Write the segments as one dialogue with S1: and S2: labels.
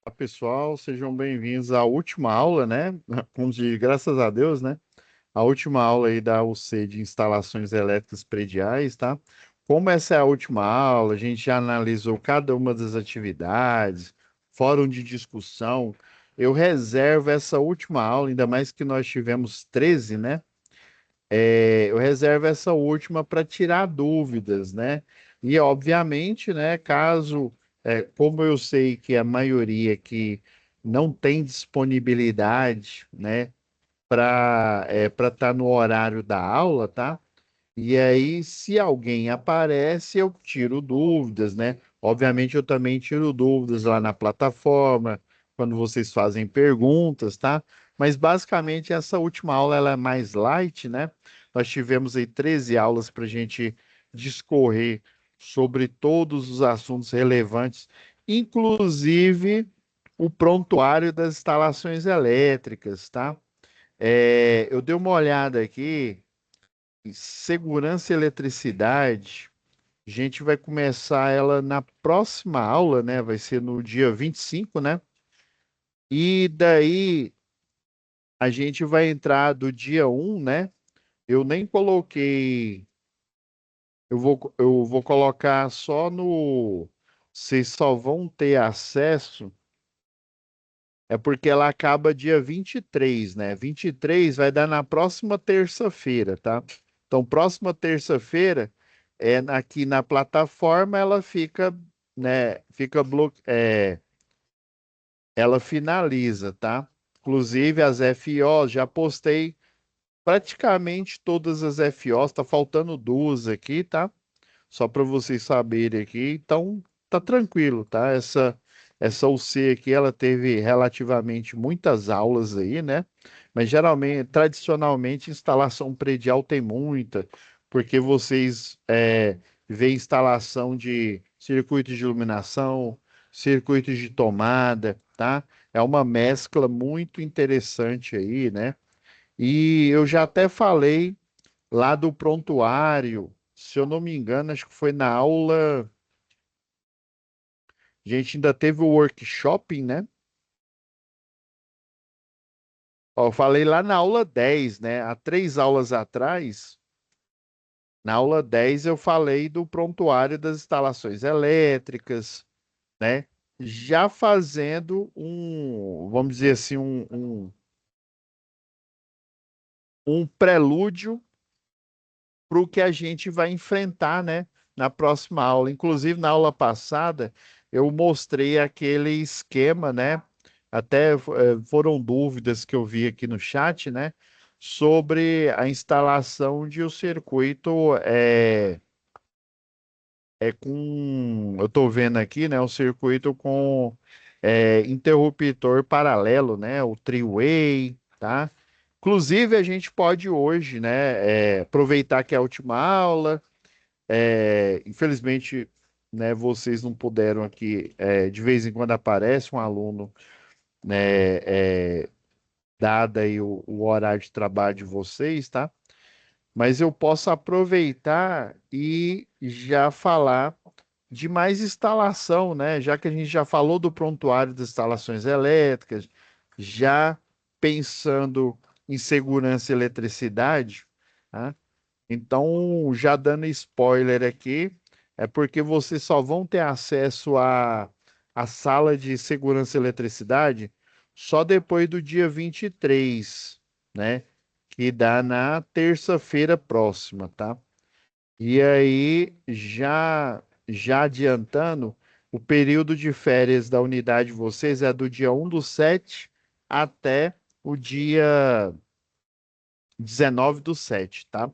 S1: Olá, pessoal, sejam bem-vindos à última aula, né? Como de graças a Deus, né? A última aula aí da UC de instalações elétricas prediais, tá? Como essa é a última aula, a gente já analisou cada uma das atividades, fórum de discussão. Eu reservo essa última aula, ainda mais que nós tivemos 13, né? Eu reservo essa última para tirar dúvidas, né? E, obviamente, né, caso, como eu sei que a maioria que não tem disponibilidade, né, para estar no horário da aula, tá? E aí, se alguém aparece, eu tiro dúvidas, né? Obviamente, eu também tiro dúvidas lá na plataforma, quando vocês fazem perguntas, tá? Mas basicamente essa última aula ela é mais light, né? Nós tivemos aí 13 aulas para a gente discorrer sobre todos os assuntos relevantes, inclusive o prontuário das instalações elétricas, tá? Eu dei uma olhada aqui. Segurança e eletricidade, a gente vai começar ela na próxima aula, né? Vai ser no dia 25, né? E daí a gente vai entrar do dia 1, né? Eu nem coloquei, eu vou colocar só no. Vocês só vão ter acesso, é porque ela acaba dia 23, né? 23 vai dar na próxima terça-feira, tá? Então, próxima terça-feira, aqui na plataforma, ela fica, né? Ela finaliza, tá? Inclusive, as FOs, já postei praticamente todas as FOs, tá faltando duas aqui, tá? Só para vocês saberem aqui. Então, tá tranquilo, tá? Essa UC aqui, ela teve relativamente muitas aulas aí, né? Mas geralmente, tradicionalmente, instalação predial tem muita, porque vocês veem instalação de circuitos de iluminação, circuitos de tomada, tá? É uma mescla muito interessante aí, né? E eu já até falei lá do prontuário, se eu não me engano, acho que foi na aula. A gente ainda teve o workshop, né? Ó, eu falei lá na aula 10, né? Há 3 aulas atrás, na aula 10 eu falei do prontuário das instalações elétricas, né? Já fazendo vamos dizer assim, um prelúdio para o que a gente vai enfrentar, né, na próxima aula. Inclusive, na aula passada, eu mostrei aquele esquema, né? Até foram dúvidas que eu vi aqui no chat, né? Sobre a instalação de um circuito eu estou vendo aqui, né? O circuito com interruptor paralelo, né? O three-way, tá? Inclusive, a gente pode hoje, né, aproveitar que é a última aula. Infelizmente, né, vocês não puderam aqui. De vez em quando aparece um aluno, né, dada aí o horário de trabalho de vocês, tá? Mas eu posso aproveitar e já falar de mais instalação, né? Já que a gente já falou do prontuário das instalações elétricas, já pensando em segurança e eletricidade, tá? Então, já dando spoiler aqui, é porque vocês só vão ter acesso à sala de segurança e eletricidade só depois do dia 23, né? Que dá na terça-feira próxima, tá? E aí, já adiantando, o período de férias da unidade de vocês é do dia 1/7 até o dia 19/7, tá?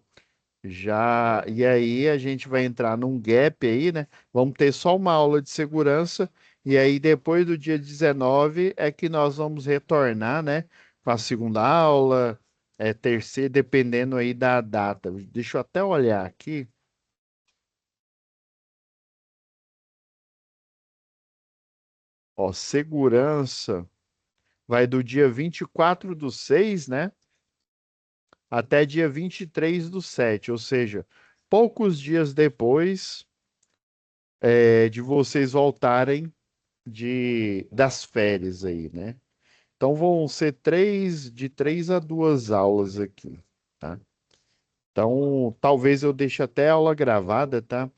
S1: E aí a gente vai entrar num gap aí, né? Vamos ter só uma aula de segurança, e aí depois do dia 19 é que nós vamos retornar, né? Com a segunda aula, terceira, dependendo aí da data. Deixa eu até olhar aqui. Ó, segurança vai do dia 24/6, né? Até dia 23/7, ou seja, poucos dias depois de vocês voltarem, das férias aí, né? Então vão ser de 3 a 2 aulas aqui, tá? Então talvez eu deixe até a aula gravada, tá?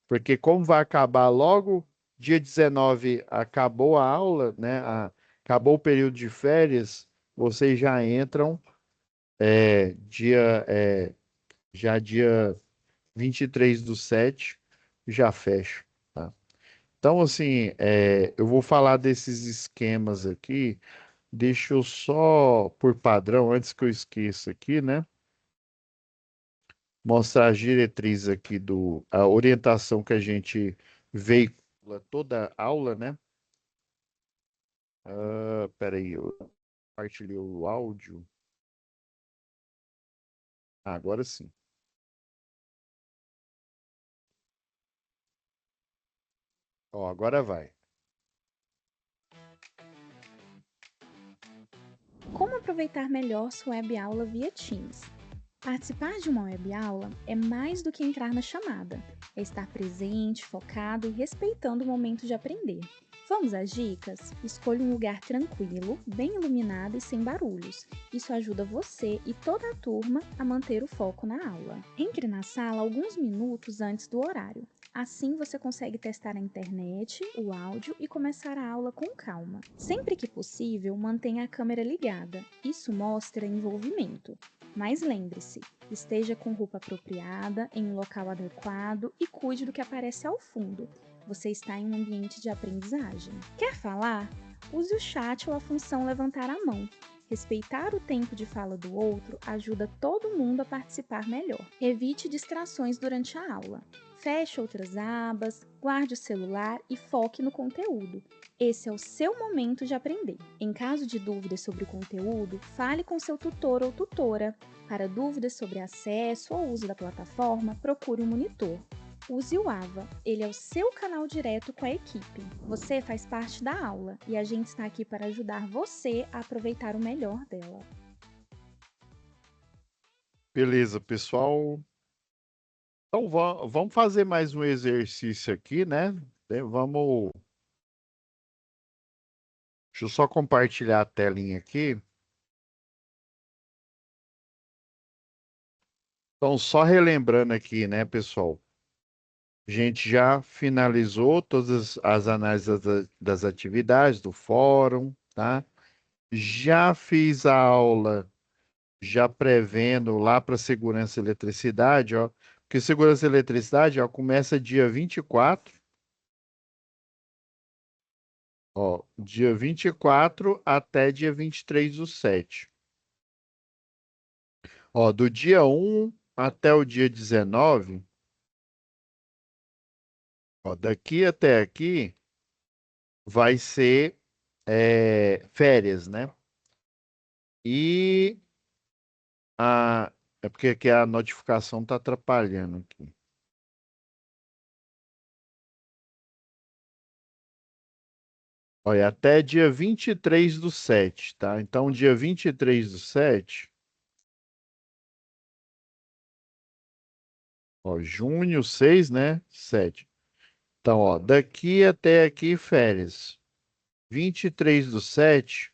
S1: Porque como vai acabar logo dia 19, acabou a aula, né? Acabou o período de férias, vocês já entram é, dia, é, já dia 23/7, já fecha, tá? Então, assim, eu vou falar desses esquemas aqui. Deixa eu só, por padrão, antes que eu esqueça aqui, né? Mostrar as diretrizes aqui a orientação que a gente veicula toda aula, né? Peraí, eu compartilhei o áudio. Agora sim. Ó, agora vai.
S2: Como aproveitar melhor sua web aula via Teams? Participar de uma web aula é mais do que entrar na chamada, é estar presente, focado e respeitando o momento de aprender. Vamos às dicas? Escolha um lugar tranquilo, bem iluminado e sem barulhos. Isso ajuda você e toda a turma a manter o foco na aula. Entre na sala alguns minutos antes do horário. Assim você consegue testar a internet, o áudio e começar a aula com calma. Sempre que possível, mantenha a câmera ligada. Isso mostra envolvimento. Mas lembre-se, esteja com roupa apropriada, em um local adequado e cuide do que aparece ao fundo. Você está em um ambiente de aprendizagem. Quer falar? Use o chat ou a função levantar a mão. Respeitar o tempo de fala do outro ajuda todo mundo a participar melhor. Evite distrações durante a aula. Feche outras abas, guarde o celular e foque no conteúdo. Esse é o seu momento de aprender. Em caso de dúvidas sobre o conteúdo, fale com seu tutor ou tutora. Para dúvidas sobre acesso ou uso da plataforma, procure um monitor. Use o AVA, ele é o seu canal direto com a equipe. Você faz parte da aula e a gente está aqui para ajudar você a aproveitar o melhor dela.
S1: Beleza, pessoal. Então vamos fazer mais um exercício aqui, né? Vamos. Deixa eu só compartilhar a telinha aqui. Então, só relembrando aqui, né, pessoal? A gente já finalizou todas as análises das atividades do fórum, tá? Já fiz a aula, já prevendo lá para segurança e eletricidade, ó. Porque segurança e eletricidade, ó, começa dia 24, ó, dia 24 até dia 23/7. Ó, do dia 1 até o dia 19, ó, daqui até aqui vai ser férias, né? E é porque aqui a notificação tá atrapalhando aqui. Olha, até dia 23/7, tá? Então, dia 23/7, ó, junho 6, né? 7. Então, ó, daqui até aqui, férias. 23/7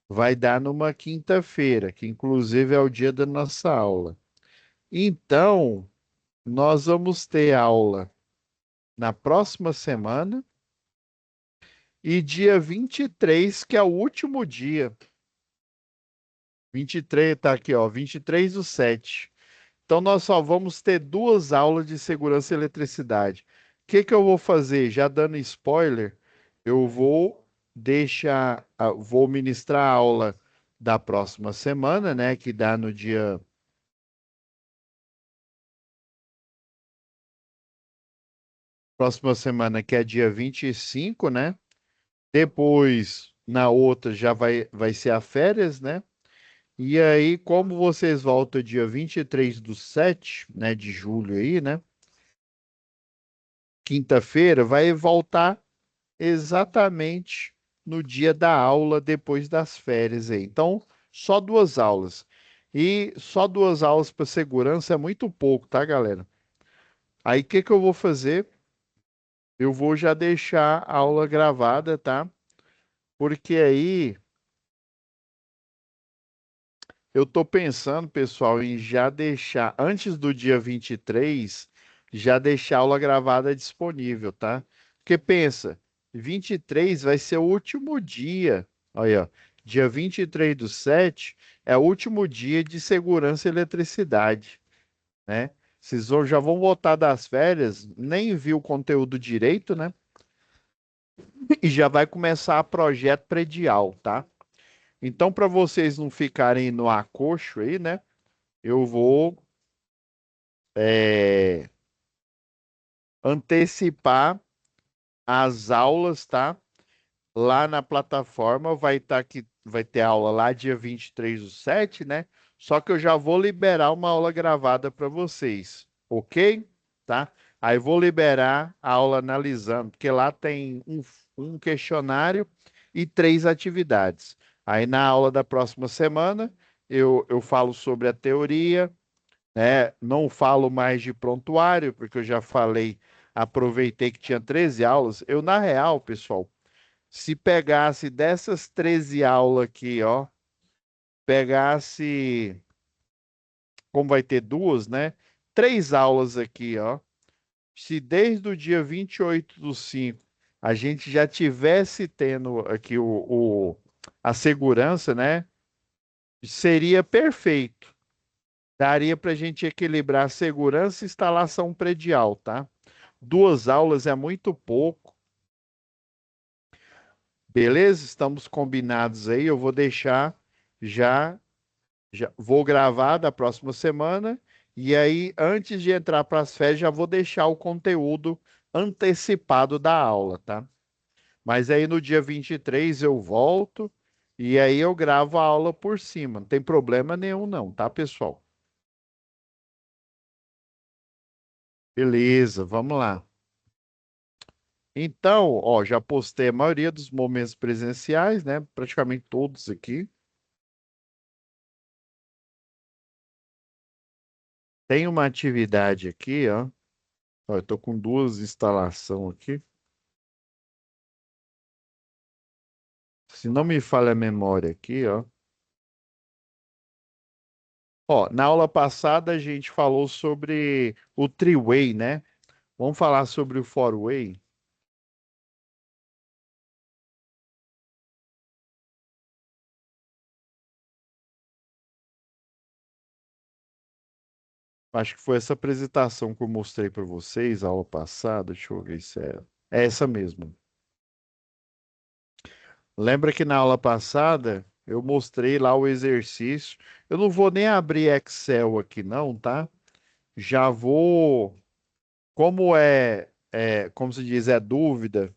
S1: vai dar numa quinta-feira, que inclusive é o dia da nossa aula. Então, nós vamos ter aula na próxima semana e dia 23, que é o último dia. 23, tá aqui, ó, 23/7. Então, nós só vamos ter 2 aulas de segurança e eletricidade. O que que eu vou fazer? Já dando spoiler, eu vou ministrar a aula da próxima semana, né? Que dá no dia. Próxima semana, que é dia 25, né? Depois, na outra, já vai ser a férias, né? E aí, como vocês voltam dia 23/7, né? De julho aí, né? Quinta-feira, vai voltar exatamente no dia da aula depois das férias aí. Então, só 2 aulas. E só 2 aulas para segurança é muito pouco, tá, galera? Aí, o que que eu vou fazer? eu vou já deixar a aula gravada, tá? Porque aí eu tô pensando, pessoal, em já deixar, antes do dia 23, já deixar a aula gravada disponível, tá? Porque pensa, 23 vai ser o último dia. Olha, ó, dia 23/7 é o último dia de segurança e eletricidade, né? Já vão voltar das férias, nem viu o conteúdo direito, né? E já vai começar projeto predial, tá? Então, para vocês não ficarem no acocho aí, né? Eu vou é, antecipar as aulas, tá? Lá na plataforma vai estar que vai ter aula lá dia 23/7, né? Só que eu já vou liberar uma aula gravada para vocês, ok? Tá? Aí vou liberar a aula analisando, porque lá tem um questionário e 3 atividades. Aí na aula da próxima semana eu falo sobre a teoria, né? Não falo mais de prontuário, porque eu já falei, aproveitei que tinha 13 aulas. Eu, na real, pessoal, se pegasse dessas 13 aulas aqui, ó, pegasse, como vai ter duas, né? 3 aulas aqui, ó. Se desde o dia 28/5 a gente já tivesse tendo aqui a segurança, né? Seria perfeito. Daria para a gente equilibrar segurança e instalação predial, tá? 2 aulas é muito pouco. Beleza? Estamos combinados aí. Eu vou deixar já, já vou gravar da próxima semana. E aí, antes de entrar para as férias, já vou deixar o conteúdo antecipado da aula, tá? Mas aí no dia 23 eu volto e aí eu gravo a aula por cima. Não tem problema nenhum, não, tá, pessoal? Beleza, vamos lá. Então, ó, já postei a maioria dos momentos presenciais, né? Praticamente todos aqui. Tem uma atividade aqui, ó. Ó, eu tô com duas instalações aqui. Se não me falha a memória aqui, ó. Ó, na aula passada a gente falou sobre o three-way, né? Vamos falar sobre o four-way. Acho que foi essa apresentação que eu mostrei para vocês, a aula passada. Deixa eu ver se é essa mesmo. Lembra que na aula passada eu mostrei lá o exercício. Eu não vou nem abrir Excel aqui, não, tá? Já vou. Como como se diz, é dúvida,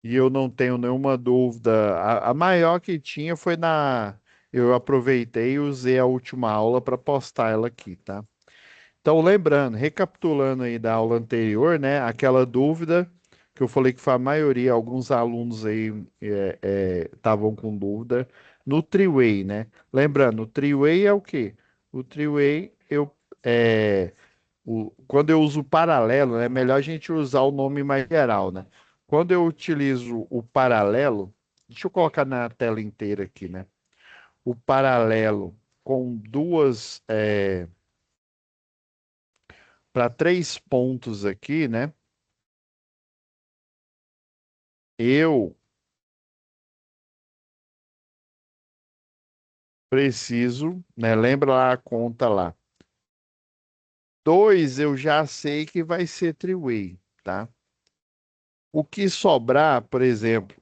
S1: e eu não tenho nenhuma dúvida. A maior que tinha foi na. Eu aproveitei e usei a última aula para postar ela aqui, tá? Então, lembrando, recapitulando aí da aula anterior, né? Aquela dúvida que eu falei que foi a maioria, alguns alunos aí estavam com dúvida no three-way, né? Lembrando, o three-way é o quê? O three-way, quando eu uso paralelo, é melhor a gente usar o nome mais geral, né? Quando eu utilizo o paralelo, deixa eu colocar na tela inteira aqui, né? O paralelo com duas, para 3 pontos aqui, né? Eu preciso, né? Lembra lá a conta lá. 2 eu já sei que vai ser three-way, tá? O que sobrar, por exemplo,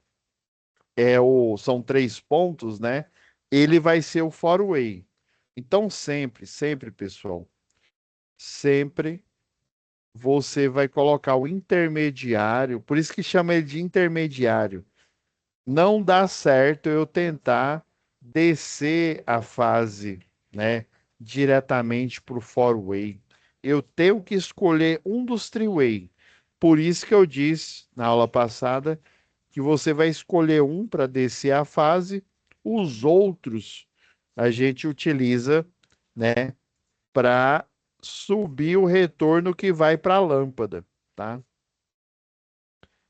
S1: são 3 pontos, né? Ele vai ser o four-way. Então, sempre, sempre, pessoal, sempre você vai colocar o intermediário, por isso que chama ele de intermediário. Não dá certo eu tentar descer a fase, né, diretamente para o four-way. Eu tenho que escolher um dos three-way. Por isso que eu disse na aula passada que você vai escolher um para descer a fase, os outros a gente utiliza, né, para subir o retorno que vai para a lâmpada, tá?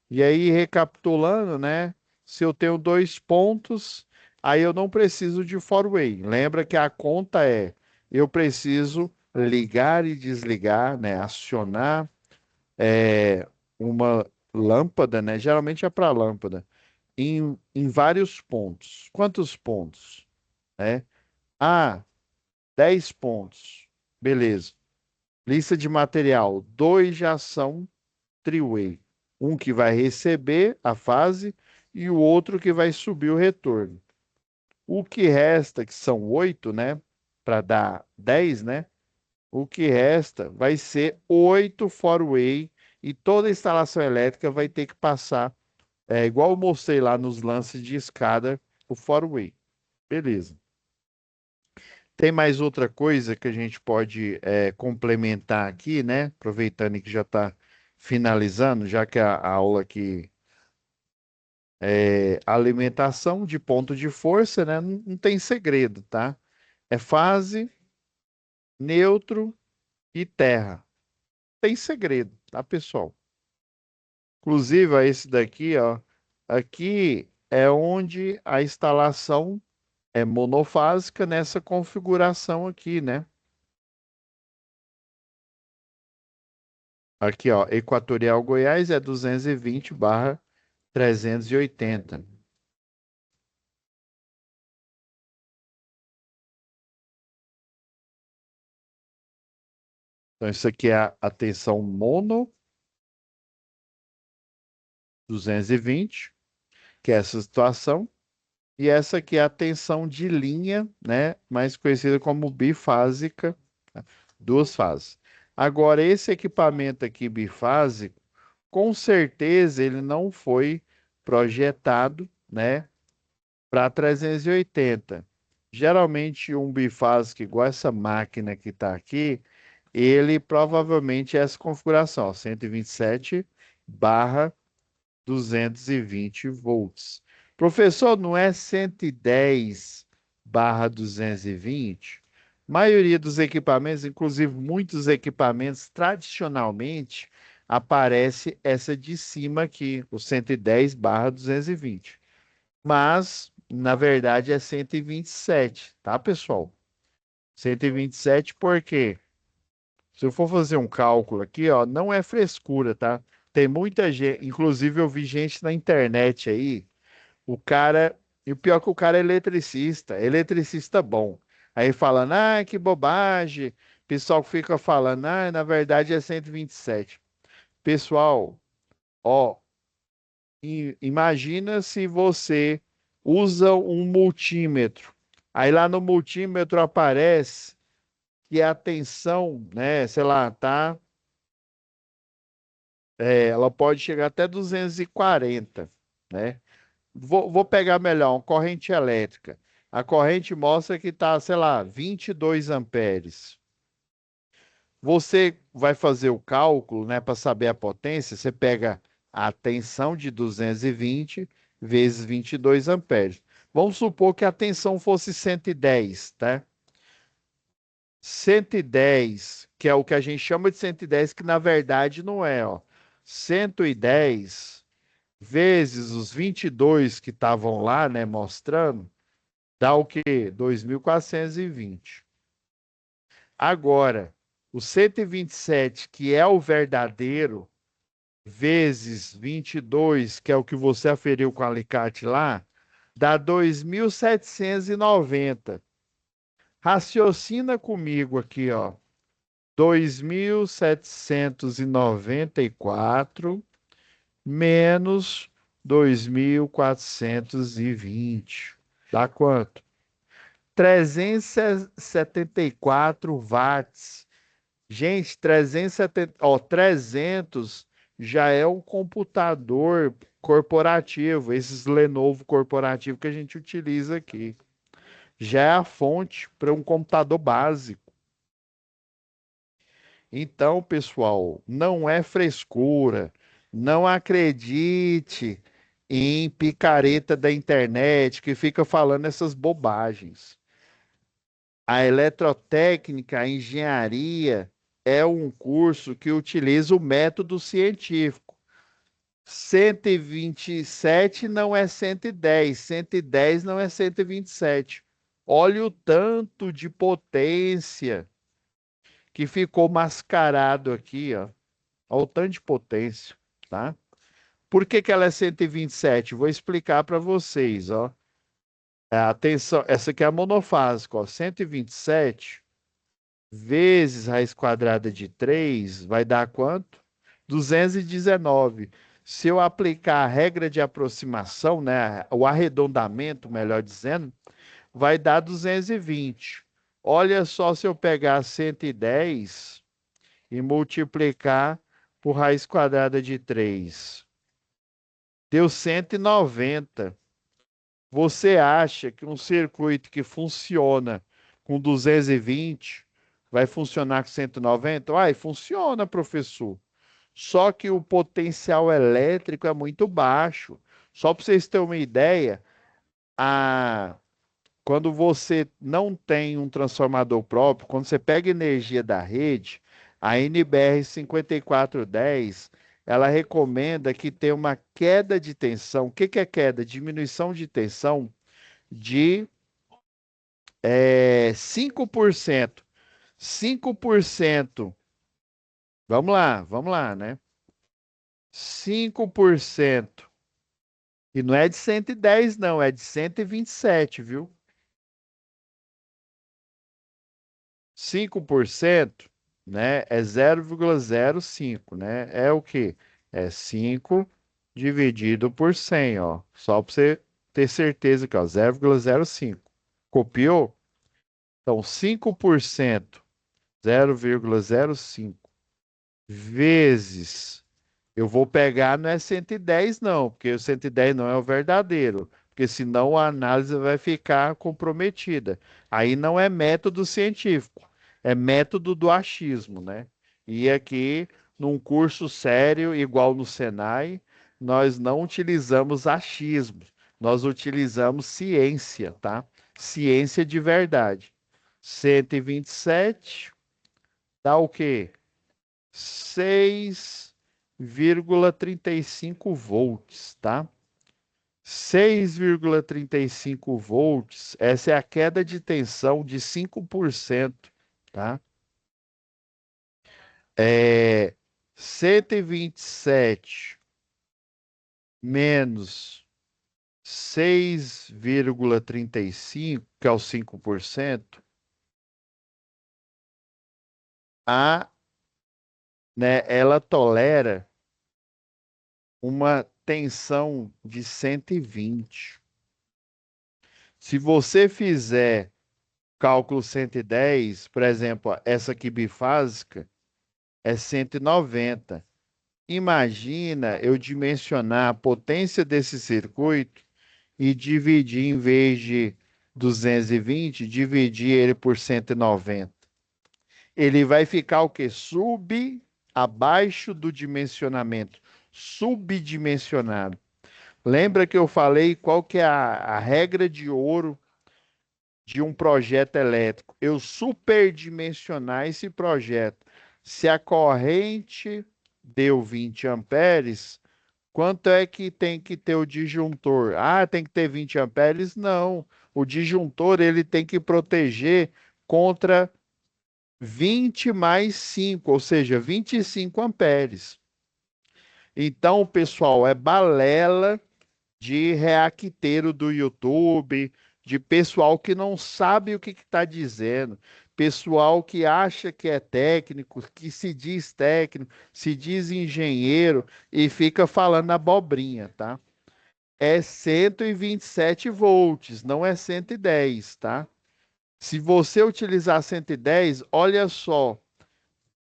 S1: E aí, recapitulando, né? Se eu tenho 2 pontos, aí eu não preciso de for way. Lembra que a conta é, eu preciso ligar e desligar, né? Acionar uma lâmpada, né? Geralmente é para lâmpada, em vários pontos. Quantos pontos, né? Ah, 10 pontos. Beleza. Lista de material. Dois já são three-way. Um que vai receber a fase e o outro que vai subir o retorno. O que resta, que são 8, né? Para dar 10, né? O que resta vai ser 8 four-way e toda a instalação elétrica vai ter que passar, igual eu mostrei lá nos lances de escada, o four-way. Beleza. Tem mais outra coisa que a gente pode complementar aqui, né? Aproveitando que já está finalizando, já que a aula aqui alimentação de ponto de força, né? Não tem segredo, tá? É fase, neutro e terra. Tem segredo, tá, pessoal? Inclusive, ó, esse daqui, ó, aqui é onde a instalação é monofásica nessa configuração aqui, né? Aqui, ó, Equatorial Goiás é 220/380. Então, isso aqui é a tensão mono 220, que é essa situação. E essa aqui é a tensão de linha, né? Mais conhecida como bifásica, tá? Duas fases. Agora, esse equipamento aqui bifásico, com certeza ele não foi projetado, né, para 380. Geralmente, um bifásico igual essa máquina que está aqui, ele provavelmente é essa configuração, ó, 127/220 volts. Professor, não é 110/220? Maioria dos equipamentos, inclusive muitos equipamentos, tradicionalmente aparece essa de cima aqui, o 110/220. Mas, na verdade, é 127, tá, pessoal? 127 por quê? Se eu for fazer um cálculo aqui, ó, não é frescura, tá? Tem muita gente, inclusive eu vi gente na internet aí, o cara, e o pior é que o cara é eletricista bom. Aí falando, ah, que bobagem. Pessoal fica falando, ah, na verdade é 127. Pessoal, ó, imagina se você usa um multímetro. Aí lá no multímetro aparece que a tensão, né, sei lá, tá. Ela pode chegar até 240, né? Vou pegar melhor, uma corrente elétrica. A corrente mostra que está, sei lá, 22 amperes. Você vai fazer o cálculo, né, para saber a potência, você pega a tensão de 220 vezes 22 amperes. Vamos supor que a tensão fosse 110, tá? 110, que é o que a gente chama de 110, que na verdade não é, ó. 110 vezes os 22 que estavam lá, né, mostrando, dá o quê? 2.420. Agora, o 127, que é o verdadeiro, vezes 22, que é o que você aferiu com o alicate lá, dá 2.790. Raciocina comigo aqui, ó. 2.794 menos 2.420. Dá quanto? 374 watts. Gente, 370, ó, 300 já é um computador corporativo, esses Lenovo corporativo que a gente utiliza aqui. Já é a fonte para um computador básico. Então, pessoal, não é frescura. Não acredite em picareta da internet que fica falando essas bobagens. A eletrotécnica, a engenharia, é um curso que utiliza o método científico. 127 não é 110, 110 não é 127. Olha o tanto de potência que ficou mascarado aqui, ó. Olha o tanto de potência, tá? Por que que ela é 127? Vou explicar para vocês, ó. Atenção, essa aqui é a monofásica, ó. 127 vezes raiz quadrada de 3 vai dar quanto? 219. Se eu aplicar a regra de aproximação, né, o arredondamento, melhor dizendo, vai dar 220. Olha só se eu pegar 110 e multiplicar por raiz quadrada de 3. Deu 190. Você acha que um circuito que funciona com 220 vai funcionar com 190? Uai, funciona, professor. Só que o potencial elétrico é muito baixo. Só para vocês terem uma ideia, a... quando você não tem um transformador próprio, quando você pega energia da rede, a NBR 5410, ela recomenda que tenha uma queda de tensão. O que que é queda? Diminuição de tensão de 5%. 5%. Vamos lá, né? 5%. E não é de 110, não, é de 127, viu? 5%, né, é 0,05, né? É o quê? É 5 dividido por 100, ó. Só para você ter certeza que, ó, 0,05. Copiou? Então, 5%, 0,05 vezes. Eu vou pegar, não é 110, não, porque o 110 não é o verdadeiro, porque senão a análise vai ficar comprometida. Aí não é método científico, é método do achismo, né? E aqui, num curso sério, igual no Senai, nós não utilizamos achismo, nós utilizamos ciência, tá? Ciência de verdade. 127 dá o quê? 6,35 volts, tá? 6,35 volts, essa é a queda de tensão de 5%, tá? É 127 menos 6,35, que é o 5%, a, né, ela tolera uma tensão de 120. Se você fizer cálculo 110, por exemplo, ó, essa aqui bifásica é 190. Imagina eu dimensionar a potência desse circuito e dividir, em vez de 220, dividir ele por 190. Ele vai ficar o quê? Abaixo do dimensionamento, subdimensionado. Lembra que eu falei qual que é a regra de ouro de um projeto elétrico? Eu superdimensionar esse projeto. Se a corrente deu 20 amperes, quanto é que tem que ter o disjuntor? Ah, tem que ter 20 amperes? Não. O disjuntor ele tem que proteger contra 20 mais 5, ou seja, 25 amperes. Então, pessoal, é balela de reacteiro do YouTube, de pessoal que não sabe o que está dizendo, pessoal que acha que é técnico, que se diz técnico, se diz engenheiro e fica falando abobrinha, tá? É 127 volts, não é 110, tá? Se você utilizar 110, olha só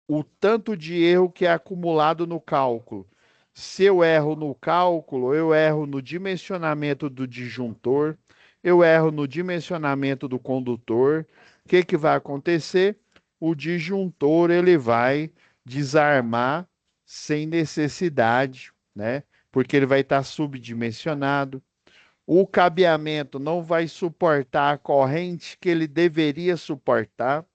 S1: o tanto de erro que é acumulado no cálculo. Se eu erro no cálculo, eu erro no dimensionamento do disjuntor, eu erro no dimensionamento do condutor. O que que vai acontecer? O disjuntor ele vai desarmar sem necessidade, né? Porque ele vai estar subdimensionado. O cabeamento não vai suportar a corrente que ele deveria suportar.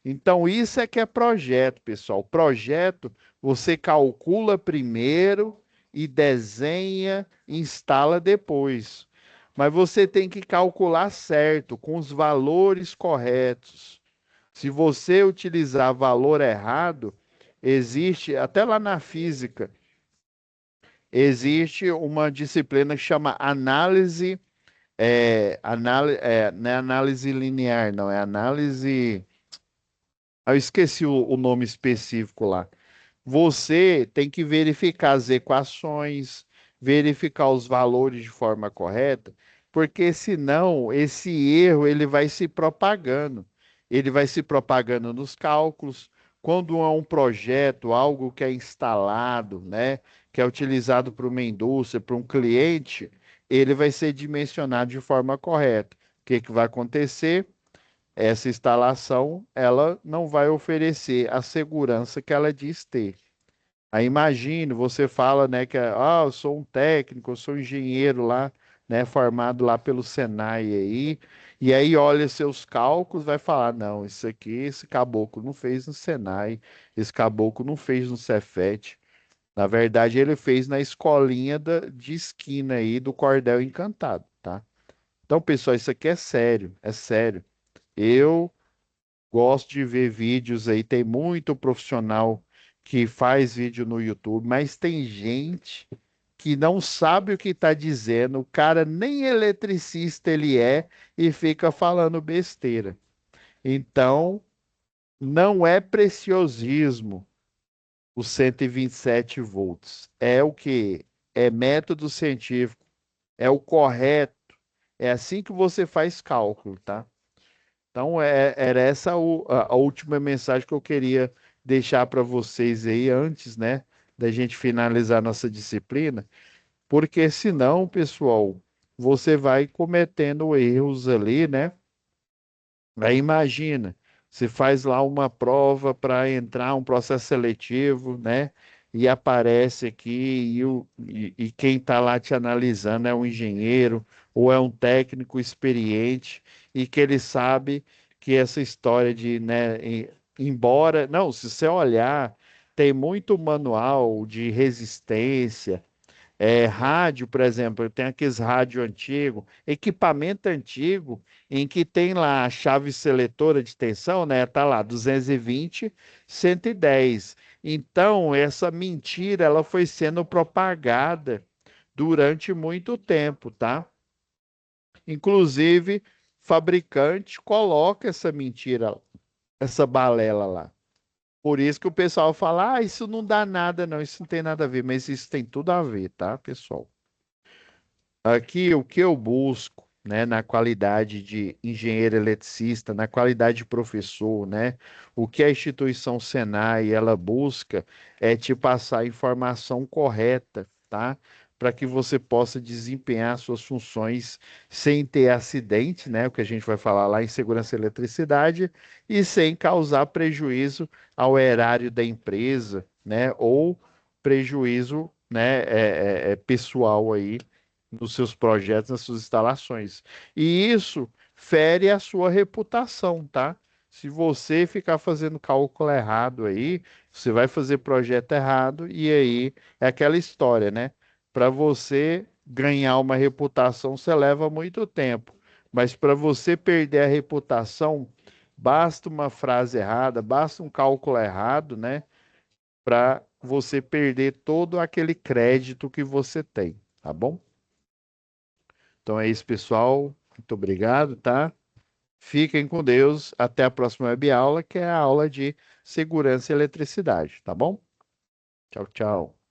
S1: Então, isso é que é projeto, pessoal. Projeto, você calcula primeiro e desenha, instala depois. Mas você tem que calcular certo, com os valores corretos. Se você utilizar valor errado, existe, até lá na física, existe uma disciplina que chama análise, não é análise linear, não, é análise. Eu esqueci o nome específico lá. Você tem que verificar as equações, verificar os valores de forma correta, porque senão esse erro ele vai se propagando. Ele vai se propagando nos cálculos. Quando é um projeto, algo que é instalado, né, que é utilizado por uma indústria, por um cliente, ele vai ser dimensionado de forma correta. O que que vai acontecer? Essa instalação, ela não vai oferecer a segurança que ela diz ter. Aí imagine, você fala, né, que eu sou um técnico, eu sou um engenheiro lá, né, formado lá pelo Senai aí, e aí olha seus cálculos, vai falar, não, isso aqui, esse caboclo não fez no Senai, esse caboclo não fez no Cefet. Na verdade, ele fez na escolinha de esquina aí do Cordel Encantado, tá? Então, pessoal, isso aqui é sério, é sério. Eu gosto de ver vídeos aí, tem muito profissional que faz vídeo no YouTube, mas tem gente que não sabe o que está dizendo, o cara nem eletricista ele é e fica falando besteira. Então, não é preciosismo os 127 volts. É o que? É método científico, é o correto. É assim que você faz cálculo, tá? Então, era essa a última mensagem que eu queria deixar para vocês aí antes, né, da gente finalizar nossa disciplina, porque senão, pessoal, você vai cometendo erros ali, né? Aí imagina, você faz lá uma prova para entrar um processo seletivo, né? E aparece aqui e quem está lá te analisando é um engenheiro ou é um técnico experiente e que ele sabe que essa história de, né, embora, não, se você olhar, tem muito manual de resistência, rádio, por exemplo, tem aqueles rádio antigo, equipamento antigo, em que tem lá a chave seletora de tensão, né? Tá lá 220, 110. Então, essa mentira, ela foi sendo propagada durante muito tempo, tá? Inclusive, fabricante coloca essa mentira, essa balela lá. Por isso que o pessoal fala, isso não dá nada, não, isso não tem nada a ver, mas isso tem tudo a ver, tá, pessoal? Aqui, o que eu busco, né, na qualidade de engenheiro eletricista, na qualidade de professor, né, o que a instituição Senai ela busca é te passar a informação correta, tá? Para que você possa desempenhar suas funções sem ter acidente, né? O que a gente vai falar lá em segurança e eletricidade, e sem causar prejuízo ao erário da empresa, né? Ou prejuízo, né, pessoal aí nos seus projetos, nas suas instalações. E isso fere a sua reputação, tá? Se você ficar fazendo cálculo errado aí, você vai fazer projeto errado e aí é aquela história, né? Para você ganhar uma reputação, você leva muito tempo. Mas para você perder a reputação, basta uma frase errada, basta um cálculo errado, né? Para você perder todo aquele crédito que você tem, tá bom? Então é isso, pessoal. Muito obrigado, tá? Fiquem com Deus. Até a próxima web aula, que é a aula de segurança e eletricidade, tá bom? Tchau, tchau.